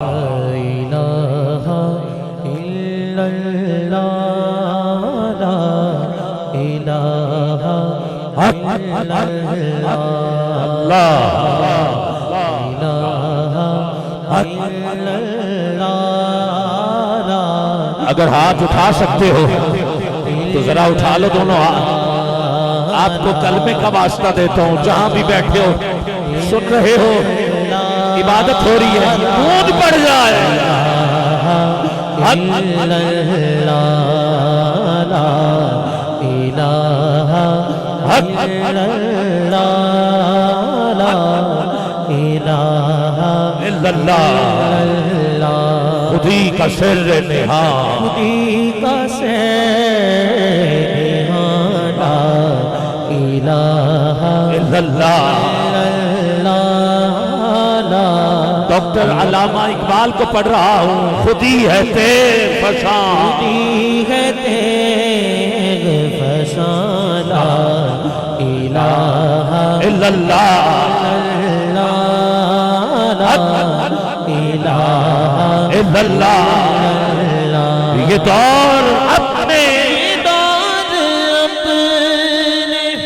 اگر ہاتھ اٹھا سکتے ہو تو ذرا اٹھا لو دونوں ہاتھ. آپ کو کلمے کا واسطہ دیتا ہوں, جہاں بھی بیٹھے ہو سن رہے ہو, عبادت ہو رہی ہے, گونج پڑ جائے. خودی کا سر نہاں, خودی کا سر نہاں, لا الہ الا اللہ. ڈاکٹر علامہ اقبال کو پڑھ رہا ہوں. خودی ہے تیغ فشاں, خودی ہے تیغ فشاں, لا الہ الا اللہ. یہ دور اپنے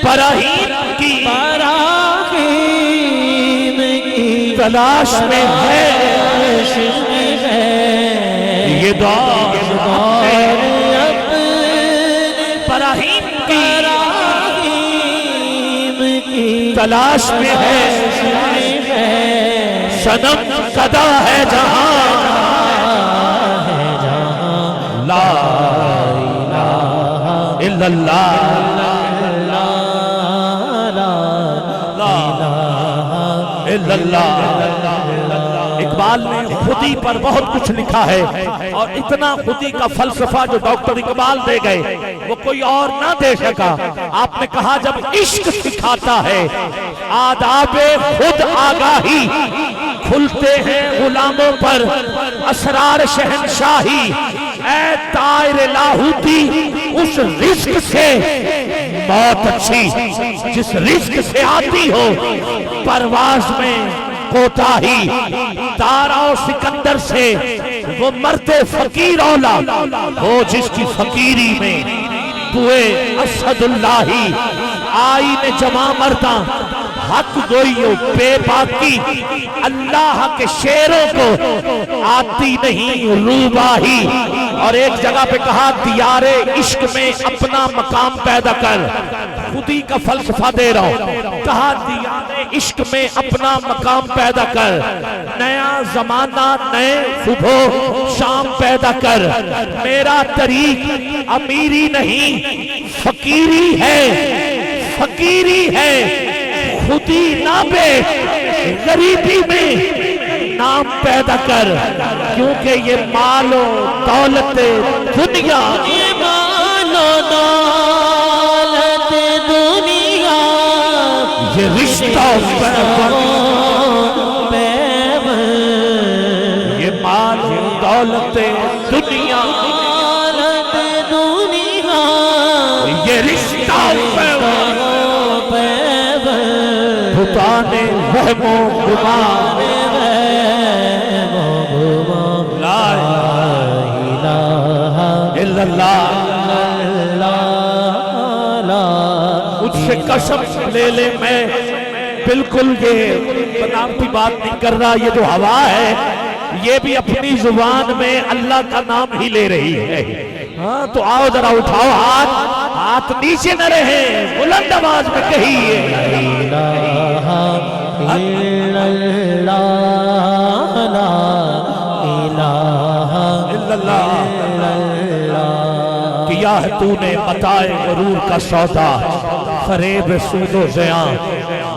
براہیم کی تلاش میں ہے. یہ دور اپنے براہیم کی تلاش میں ہے. صنم صدا ہے جہاں, لا الہ الا اللہ, لا الہ الا اللہ. اقبال نے خودی پر بہت کچھ لکھا ہے, اور اتنا خودی کا فلسفہ جو ڈاکٹر اقبال دے گئے وہ کوئی اور نہ دے سکا. آپ نے کہا جب عشق سکھاتا ہے آداب خود آگاہی, کھلتے ہیں غلاموں پر اسرار شہنشاہی. اے طائر لاہوتی اس رزق سے موت اچھی جس رزق سے آتی ہو پرواز میں کوتاہی. تارا و سکندر سے وہ مرتے فقیر اولا ہو جس کی فقیری میں بوئے اسد اللہی. آئین جمع مرداں حق گوئیو بے باقی, اللہ کے شیروں کو آتی نہیں روباہی. اور ایک جگہ پہ کہا دیار عشق میں اپنا مقام پیدا کر. خودی کا فلسفہ دے رہا ہوں. کہا دیار عشق میں اپنا مقام پیدا کر, نیا زمانہ نئے صبح شام پیدا کر. میرا طریق امیری نہیں فقیری ہے, فقیری ہے. خودی نہ بیٹھ غریبی میں نام پیدا کر, کیونکہ یہ مال و دولت دنیا, یہ مال و دولت دنیا, یہ رشتہ پیوند, یہ مال و دولت دنیا, یہ رشتہ پیوند, بھتانے وہم و گمان, لا الہ الا اللہ. مجھ سے قسم لے لے, میں بالکل یہ بناوٹی بات نہیں کر رہا. یہ جو ہوا ہے یہ بھی اپنی زبان میں اللہ کا نام ہی لے رہی ہے. ہاں تو آؤ ذرا اٹھاؤ ہاتھ, ہاتھ نیچے نہ رہے, بلند آواز میں کہیے لا الہ الا اللہ, لا الہ الا اللہ. کیا ہے تو نے متاع غرور کا سودا, فریب سود و زیاں,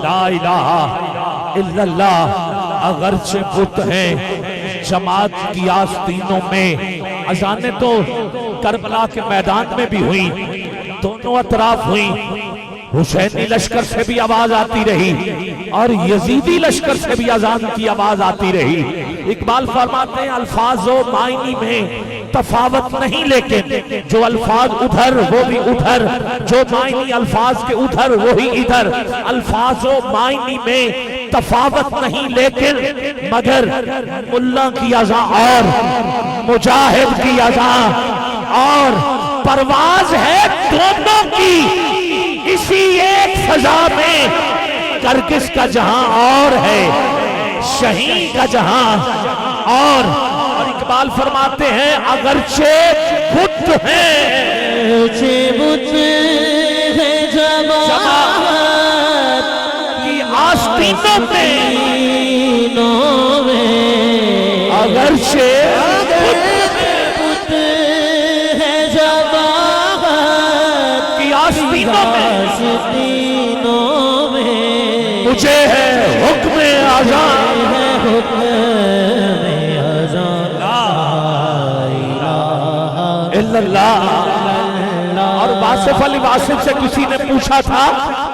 لا الہ الا اللہ. اگرچہ بت ہیں جماعت کی آستینوں میں, اذانیں تو کربلا کے میدان میں بھی ہوئی, دونوں اطراف ہوئی. حسینی لشکر سے بھی آواز آتی رہی اور یزیدی لشکر سے بھی اذان کی آواز آتی رہی. اقبال فرماتے ہیں الفاظ و معنی میں تفاوت نہیں, لیکن جو الفاظ ادھر وہ بھی ادھر, جو معنی الفاظ کے ادھر وہی ادھر. الفاظ و معنی میں تفاوت نہیں لیکن مگر ملا کی اذا اور مجاہد کی اذا اور پرواز ہے دونوں کی اسی ایک فضا میں کرکس کا جہاں اور ہے شہین کا جہاں اور اقبال فرماتے ہیں اگرچہ بت ہیں بت ہے جماعت کی آستینوں میں اگرچہ بت ہے جماعت کی آستینوں میں مجھے ہے حکم اذان اور واصف علی واصف سے کسی نے پوچھا تھا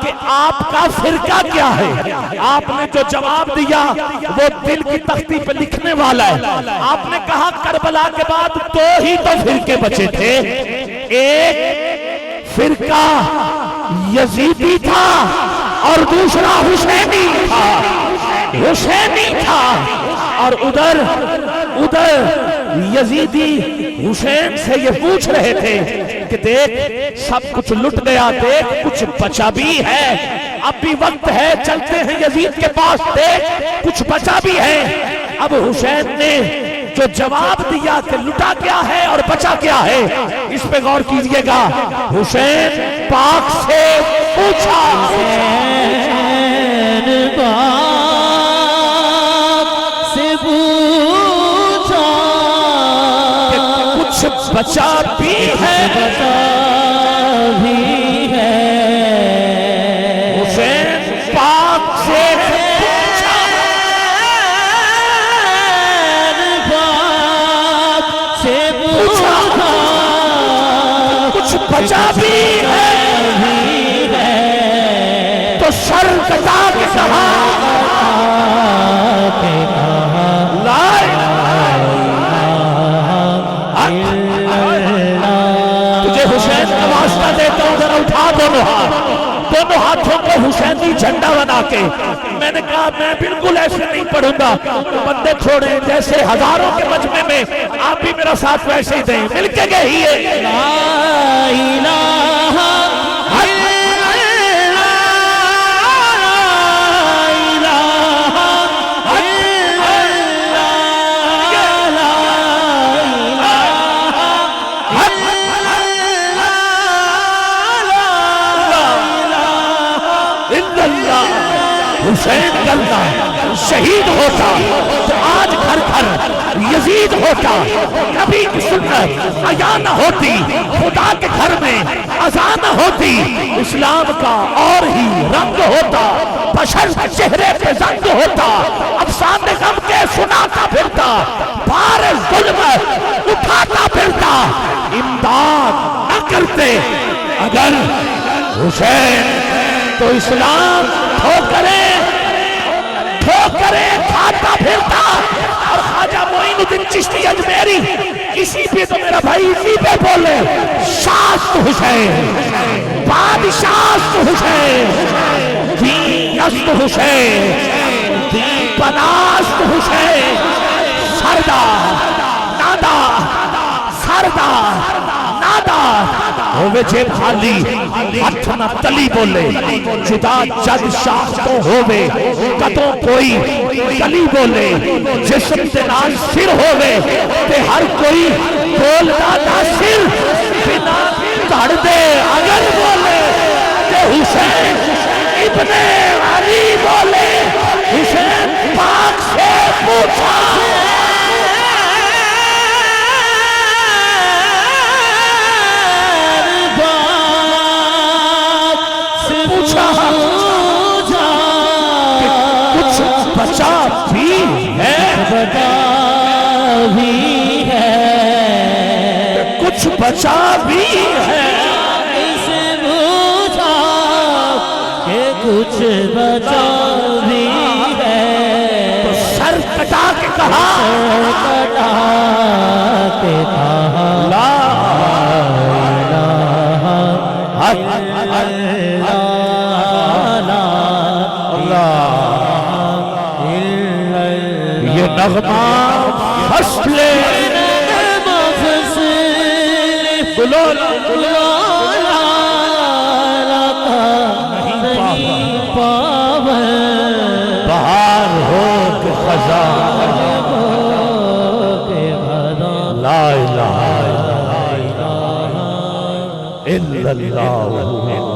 کہ آپ کا فرقہ کیا ہے آپ نے جو جواب دیا وہ دل کی تختی پہ لکھنے والا ہے آپ نے کہا کربلا کے بعد دو ہی تو فرقے بچے تھے ایک فرقہ یزیدی تھا اور دوسرا حسینی تھا اور ادھر یزیدی حسین سے یہ پوچھ رہے تھے کہ دیکھ سب کچھ لٹ گیا دیکھ کچھ بچا بھی ہے اب بھی وقت ہے چلتے ہیں یزید کے پاس دیکھ کچھ بچا بھی ہے اب حسین نے جو جواب دیا کہ لٹا کیا ہے اور بچا کیا ہے اس پہ غور کیجئے گا حسین پاک سے پوچھا بچا بھی ہے حسین پاک سے پوچھا کچھ بچا بھی ہے تو سر کٹا کے کہا تجھے حسین کا واسطہ دیتا ہوں ذرا اٹھا دونوں ہاتھوں کو حسینی جھنڈا بنا کے میں نے کہا میں بالکل ایسے نہیں پڑھوں گا بندے چھوڑیں جیسے ہزاروں کے مجمع میں آپ بھی میرا ساتھ ویسے ہی دیں مل کے گئیے لا الہ حسین کرتا شہید ہوتا تو آج گھر گھر یزید ہوتا نبی کی سنت عیاں نہ ہوتی خدا کے گھر میں اذان نہ ہوتی اسلام کا اور ہی رنگ ہوتا بشر کے چہرے پہ زنگ ہوتا افسانے غم کے سناتا پھرتا بار ظلم اٹھاتا پھرتا امداد نہ کرتے اگر حسین تو اسلام ٹھوکرے کھاتا پھرتا اور خواجہ معین الدین چشتی اجمیری اسی پہ تو میرا بھائی اسی پہ بولے شاست حسین بادشاست حسین دینست حسین دین پناست حسین سردار نادار سردار نادار ہووے جیب خالی ہاتھ نہ تلی بولے جدا جد شاختوں ہووے قدوں کوئی گلی بولے جسم دے نال سر ہووے تے ہر کوئی بولدا دا سر بنا دھڑ دے اگر بولے تے حسین ابن علی بولے حسین پاک سے پوچھا بچا بھی ہے کچھ بچا بھی ہے اسے بوجھا کہ کچھ بچا بھی ہے تو سر کٹا کے کہا کٹا کے کہا لا الہ الا اللہ بولو لا بہار ہو کہ خزاں لا الہ الا اللہ